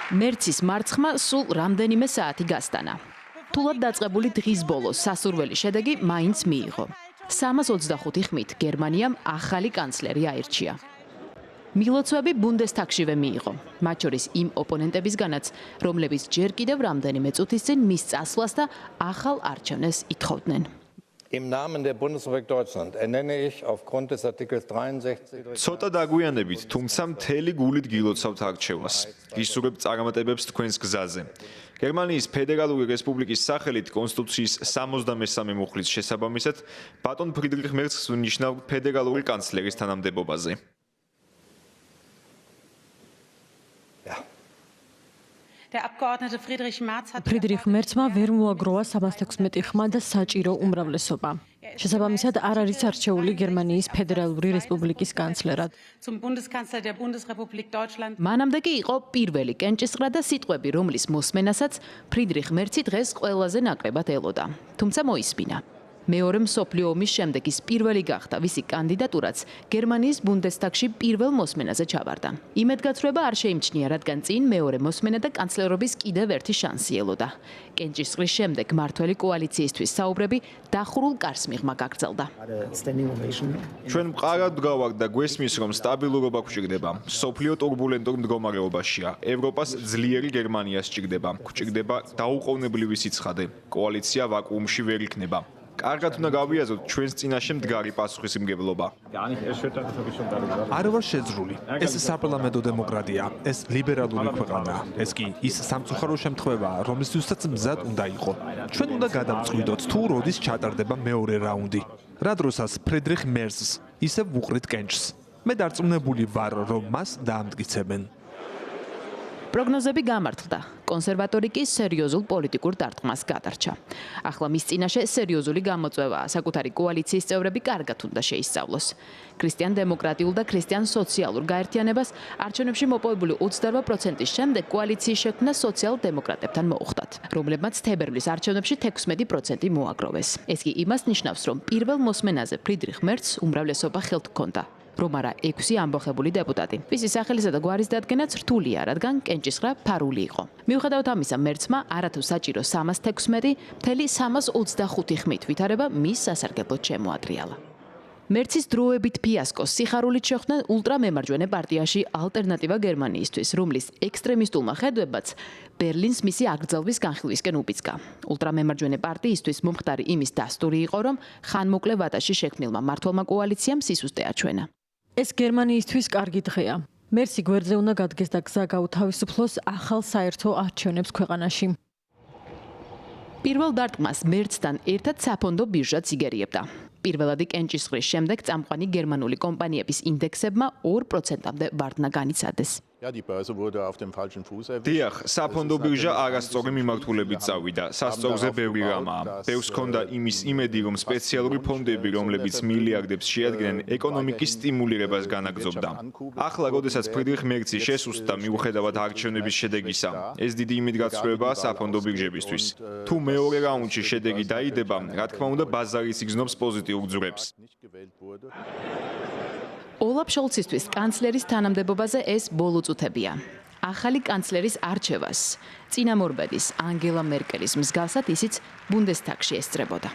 მერცის მარცხმა სულ რამდენიმე საათი გასტანა. თულად დაწყებული დღის ბოლოს სასურველი შედეგი მაინც მიიღო. 325 ხმით გერმანიამ ახალი კანცლერი აირჩია. მილოცვები ბუნდესტაგშივე მიიღო, მათ შორის იმ ოპონენტებისგანაც, რომლებიც ჯერ კიდევ რამდენიმე წუთის წინ მის წასვლას და ახალ არჩევნებს ითხოვდნენ. Im Namen der Bundesrepublik Deutschland ernenne ich aufgrund des Artikels 63 ცოტა დაგვიანებით, თუმცა მთელი გულით გილოცავთ არჩევას. გისურვებთ წარმატებებს თქვენს გზაზე. გერმანიის ფედერალური რესპუბლიკის სახელით კონსტიტუციის 73 მუხლის შესაბამისად, ბატონ ფრიდრიხ მერცს ვნიშნავ ფედერალური კანცლერის თანამდებობაზე. ფრიდრიხ მერცმა ვერ მოაგროვა 316 ხმა და საჭირო უმრავლესობა. შესაბამისად, არ არის არჩეული გერმანიის ფედერალური რესპუბლიკის კანცლერად. მანამდე კი იყო პირველი კენჭისყრა და სიტყვები, რომლის მოსმენასაც ფრიდრიხ მერცი დღეს ყველაზე ნაკლებად ელოდა. თუმცა მოისმინა. მეორე მსოფლიო ომის შემდეგ ის პირველი გახდა, ვისი კანდიდატურაც გერმანიის ბუნდესტაგში პირველ მოსმენაზე ჩავარდა. იმედგაცრუება არ შეიმჩნია, რადგან წინ მეორე მოსმენა და კანცლერობის კიდევ ერთი შანსი ელოდა. კენჭისყრის შემდეგ მმართველი კოალიციისთვის საუბრები დახურულ კარს მიღმა გაგრძელდა. ჩვენ მყარად ვდგავართ და გვესმის, რომ სტაბილურობა გვჭირდება. მსოფლიო ტურბულენტურ მდგომარეობაშია. ევროპას ძლიერი გერმანია სჭირდება. გვჭირდება დაუყოვნებლივი სიცხადე. კოალიცია ვაკუუმში ვერ იქნება. კარგად უნდა გავიაზროთ ჩვენს წინაშე მდგარი პასუხისმგებლობა. არ ვარ შეძრული. ეს საპარლამენტო დემოკრატია, ეს ლიბერალური ქვეყანაა. ეს კი ის სამწუხარო შემთხვევაა, რომლისთვისაც მზად უნდა იყო. ჩვენ უნდა გადავწყვიტოთ, თუ როდის ჩატარდება მეორე რაუნდი. რა დროსაც ფრიდრიხ მერცს ისევ ვუყრით კენჭს. მე დარწმუნებული ვარ, რომ მას დაამტკიცებენ. პროგნოზები გამართლდა. კონსერვატორი კი სერიოზულ პოლიტიკურ დარტყმას გადარჩა. ახლა მის წინაშე სერიოზული გამოწვევაა. საკუთარი კოალიციის წევრები კარგად უნდა შეისწავლოს. ქრისტიან-დემოკრატიულ და ქრისტიან-სოციალურ გაერთიანებას არჩევნებში მოპოვებული 28%-ის შემდეგ კოალიციის შექმნა სოციალ-დემოკრატებთან მოუხდათ, რომლებმაც თებერვლის არჩევნებში 16% მოაგროვეს. ეს კი იმას ნიშნავს, რომ პირველ მოსმენაზე ფრიდრიხ მერცს უმრავლესობა ხელთ ჰქონდა. რომ არა 6 ამბოხებული დეპუტატი. მისი სახელისა და გვარის დადგენაც რთულია, რადგან კენჭისყრა ფარული იყო. მიუხედავად ამისა, მერცმა არათუ საჭირო 316, მთელი 325 ხმით ვითარება მის სასარგებლოდ შემოადრიალა. მერცის დროებით ფიასკოს სიხარულით შეხვდნენ ულტრამემარჯვენე პარტიაში ალტერნატივა გერმანიისთვის, რომლის ექსტრემისტულმა ხედვებაც ბერლინს მისი აკრძალვის განხილვისკენ უბიძგა. ულტრამემარჯვენე პარტიისთვის მომხდარი იმის დასტური იყო, რომ ხანმოკლე ვადაში შექმნილმა მმართველმა კოალიციამ სისუსტე აჩვენა. ეს გერმანიისთვის კარგი დღეა. მერცი გვერდზე უნდა გადგეს და გზა გაუთავისუფლოს ახალ საერთო არჩევნებს ქვეყანაში. პირველ დარტყმას მერცთან ერთად საფონდო ბირჟაც იგერიებდა. პირველადი კენჭისყრის შემდეგ წამყვანი გერმანული კომპანიების ინდექსებმა 2%-მდე ვარდნა განიცადეს. დიახ, საფონდო ბირჟა არასწორი მიმართულებით წავიდა. სასწორზე ბევრი რამაა. ბევრს ჰქონდა იმის იმედი, რომ სპეციალური ფონდები, რომლებიც მილიარდებს შეადგენენ, ეკონომიკის სტიმულირებას განაგრძობდა. ახლა, როდესაც ფრიდრიხ მერცი შესუსტდა მიუხედავად არჩევნების შედეგისა, ეს დიდი იმედგაცრუებაა საფონდო ბირჟებისთვის. თუ მეორე რაუნდში შედეგი დაიდება, რა თქმა უნდა, ბაზარიც იგრძნობს პოზიტიურ ძვრებს. ოლაფ შოლცისთვის კანცლერის თანამდებობაზე ეს ბოლო წუთებია. ახალი კანცლერის არჩევას წინამორბედის ანგელა მერკელის მსგავსად ისიც ბუნდესტაგში ესწრებოდა.